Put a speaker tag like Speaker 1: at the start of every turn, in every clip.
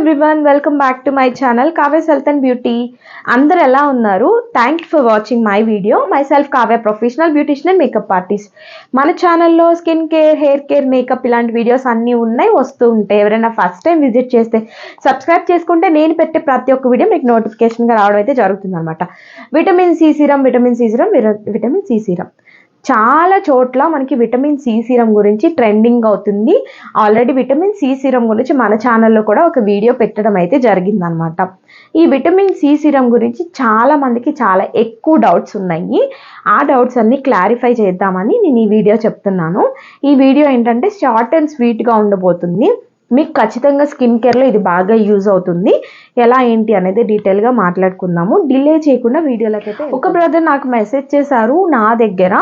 Speaker 1: everyone, welcome back to my channel Kavya's Health and Beauty. అందరూ ఎలా ఉన్నారు? Thank you for watching my video. Myself Kavya, professional beautician and makeup artist. మన ఛానల్లో skin care, hair care, makeup ఇలాంటి videos అన్నీ ఉన్నాయి, వస్తూ ఉంటాయి. ఎవరైనా ఫస్ట్ టైం విజిట్ చేస్తే సబ్స్క్రైబ్ చేసుకుంటే నేను పెట్టే ప్రతి ఒక్క వీడియో మీకు నోటిఫికేషన్గా రావడం అయితే జరుగుతుంది అనమాట. విటమిన్ సి సీరం చాలా చోట్ల మనకి విటమిన్ సి సీరం గురించి ట్రెండింగ్ అవుతుంది. ఆల్రెడీ విటమిన్ సి సీరం గురించి మన ఛానల్లో కూడా ఒక వీడియో పెట్టడం అయితే జరిగిందనమాట. ఈ విటమిన్ సి సీరం గురించి చాలా మందికి చాలా ఎక్కువ డౌట్స్ ఉన్నాయి. ఆ డౌట్స్ అన్ని క్లారిఫై చేద్దామని నేను ఈ వీడియో చెప్తున్నాను. ఈ వీడియో ఏంటంటే షార్ట్ అండ్ స్వీట్గా ఉండబోతుంది. మీకు ఖచ్చితంగా స్కిన్ కేర్లో ఇది బాగా యూజ్ అవుతుంది. ఎలా ఏంటి అనేది డీటెయిల్గా మాట్లాడుకుందాము. డిలే చేయకుండా వీడియోలోకి అయితే ఒక బ్రదర్ నాకు మెసేజ్ చేశారు, నా దగ్గర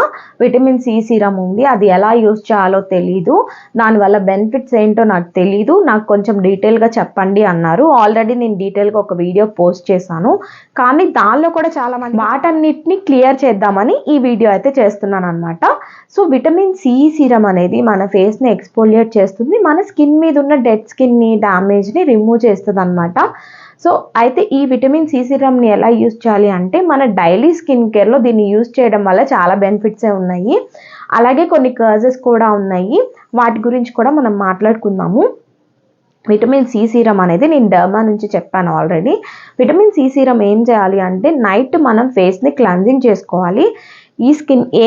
Speaker 1: విటమిన్ సి సీరం ఉంది, అది ఎలా యూజ్ చేయాలో తెలీదు, దానివల్ల బెనిఫిట్స్ ఏంటో నాకు తెలీదు, నాకు కొంచెం డీటెయిల్గా చెప్పండి అన్నారు. ఆల్రెడీ నేను డీటెయిల్గా ఒక వీడియో పోస్ట్ చేశాను, కానీ దానిలో కూడా చాలామంది వాటన్నిటిని క్లియర్ చేద్దామని ఈ వీడియో అయితే చేస్తున్నాను అనమాట. సో విటమిన్ సి సీరం అనేది మన ఫేస్ని ఎక్స్పోలియేట్ చేస్తుంది, మన స్కిన్ మీద ఉన్న డెడ్ స్కిన్ని, డ్యామేజ్ని రిమూవ్ చేస్తుంది అనమాట. సో అయితే ఈ విటమిన్ సి సీరంని ఎలా యూజ్ చేయాలి అంటే, మన డైలీ స్కిన్ కేర్లో దీన్ని యూజ్ చేయడం వల్ల చాలా బెనిఫిట్సే ఉన్నాయి, అలాగే కొన్ని కాజెస్ కూడా ఉన్నాయి. వాటి గురించి కూడా మనం మాట్లాడుకుందాము. విటమిన్ సి సీరం అనేది నేను డర్మా నుంచి చెప్పాను ఆల్రెడీ. విటమిన్ సి సీరం ఏం చేయాలి అంటే, నైట్ మనం ఫేస్ని క్లెన్జింగ్ చేసుకోవాలి.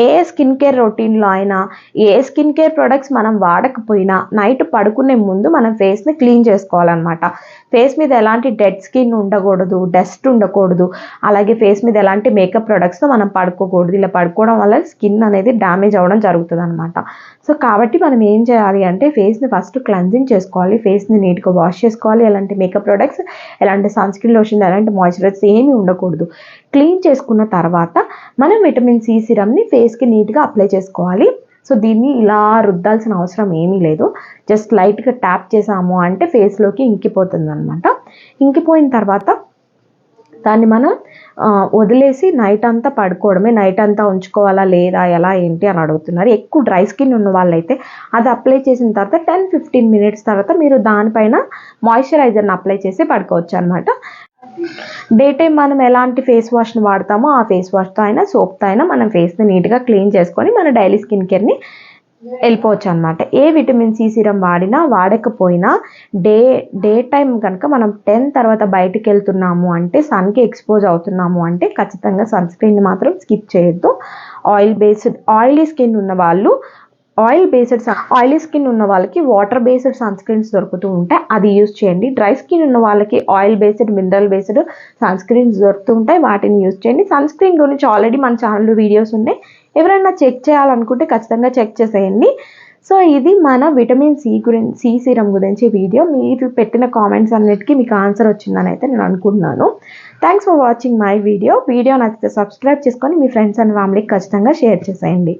Speaker 1: ఏ స్కిన్ కేర్ రొటీన్లో అయినా, ఏ స్కిన్ కేర్ ప్రొడక్ట్స్ మనం వాడకపోయినా నైట్ పడుకునే ముందు మనం ఫేస్ని క్లీన్ చేసుకోవాలన్నమాట. ఫేస్ మీద ఎలాంటి డెడ్ స్కిన్ ఉండకూడదు, డస్ట్ ఉండకూడదు, అలాగే ఫేస్ మీద ఎలాంటి మేకప్ ప్రొడక్ట్స్తో మనం పడుకోకూడదు. ఇలా పడుకోవడం వల్ల స్కిన్ అనేది డ్యామేజ్ అవ్వడం జరుగుతుంది అనమాట. సో కాబట్టి మనం ఏం చేయాలి అంటే, ఫేస్ని ఫస్ట్ క్లెన్జింగ్ చేసుకోవాలి, ఫేస్ని నీట్గా వాష్ చేసుకోవాలి. ఎలాంటి మేకప్ ప్రొడక్ట్స్, ఎలాంటి సన్ స్క్రీన్ లోషన్, ఎలాంటి మాయిశ్చరైజర్స్ ఏమీ ఉండకూడదు. క్లీన్ చేసుకున్న తర్వాత మనం విటమిన్ సి సీరంని ఫేస్కి నీట్గా అప్లై చేసుకోవాలి. సో దీన్ని ఇలా రుద్దాల్సిన అవసరం ఏమీ లేదు, జస్ట్ లైట్గా ట్యాప్ చేసాము అంటే ఫేస్లోకి ఇంకిపోతుంది అనమాట. ఇంకిపోయిన తర్వాత దాన్ని మనం వదిలేసి నైట్ అంతా పడుకోవడమే. నైట్ అంతా ఉంచుకోవాలా లేదా, ఎలా ఏంటి అని అడుగుతున్నారు. ఎక్కువ డ్రై స్కిన్ ఉన్న వాళ్ళైతే అది అప్లై చేసిన తర్వాత 10-15 మినిట్స్ తర్వాత మీరు దానిపైన మాయిశ్చరైజర్ని అప్లై చేసి పడుకోవచ్చు అనమాట. డే టైం మనం ఎలాంటి ఫేస్ వాష్ని వాడతామో ఆ ఫేస్ వాష్తో అయినా, సోప్తో అయినా మనం ఫేస్ని నీట్గా క్లీన్ చేసుకొని మన డైలీ స్కిన్ కేర్ని వెళ్ళిపోవచ్చు అనమాట. ఏ విటమిన్ సి సీరం వాడినా వాడకపోయినా డే టైం కనుక మనం 10 తర్వాత బయటికి వెళ్తున్నాము అంటే, సన్కి ఎక్స్పోజ్ అవుతున్నాము అంటే ఖచ్చితంగా సన్ స్క్రీన్ని మాత్రం స్కిప్ చేయొద్దు. ఆయిలీ స్కిన్ ఉన్న వాళ్ళు ఆయిలీ స్కిన్ ఉన్న వాళ్ళకి వాటర్ బేస్డ్ సన్ స్క్రీన్స్ దొరుకుతూ ఉంటాయి, అది యూజ్ చేయండి. డ్రై స్కిన్ ఉన్న వాళ్ళకి oil based, mineral based sunscreens దొరుకుతూ ఉంటాయి, వాటిని యూజ్ చేయండి. సన్ స్క్రీన్ గురించి ఆల్రెడీ మన ఛానల్లో వీడియోస్ ఉన్నాయి, ఎవరైనా చెక్ చేయాలనుకుంటే ఖచ్చితంగా చెక్ చేసేయండి. సో ఇది మన విటమిన్ సి సీరం గురించి వీడియో. మీరు పెట్టిన కామెంట్స్ అన్నిటికీ మీకు ఆన్సర్ వచ్చిందని అయితే నేను అనుకుంటున్నాను. Thanks for watching my video. Video నచ్చితే సబ్స్క్రైబ్ చేసుకొని మీ ఫ్రెండ్స్ అండ్ ఫ్యామిలీకి ఖచ్చితంగా షేర్ చేసేయండి.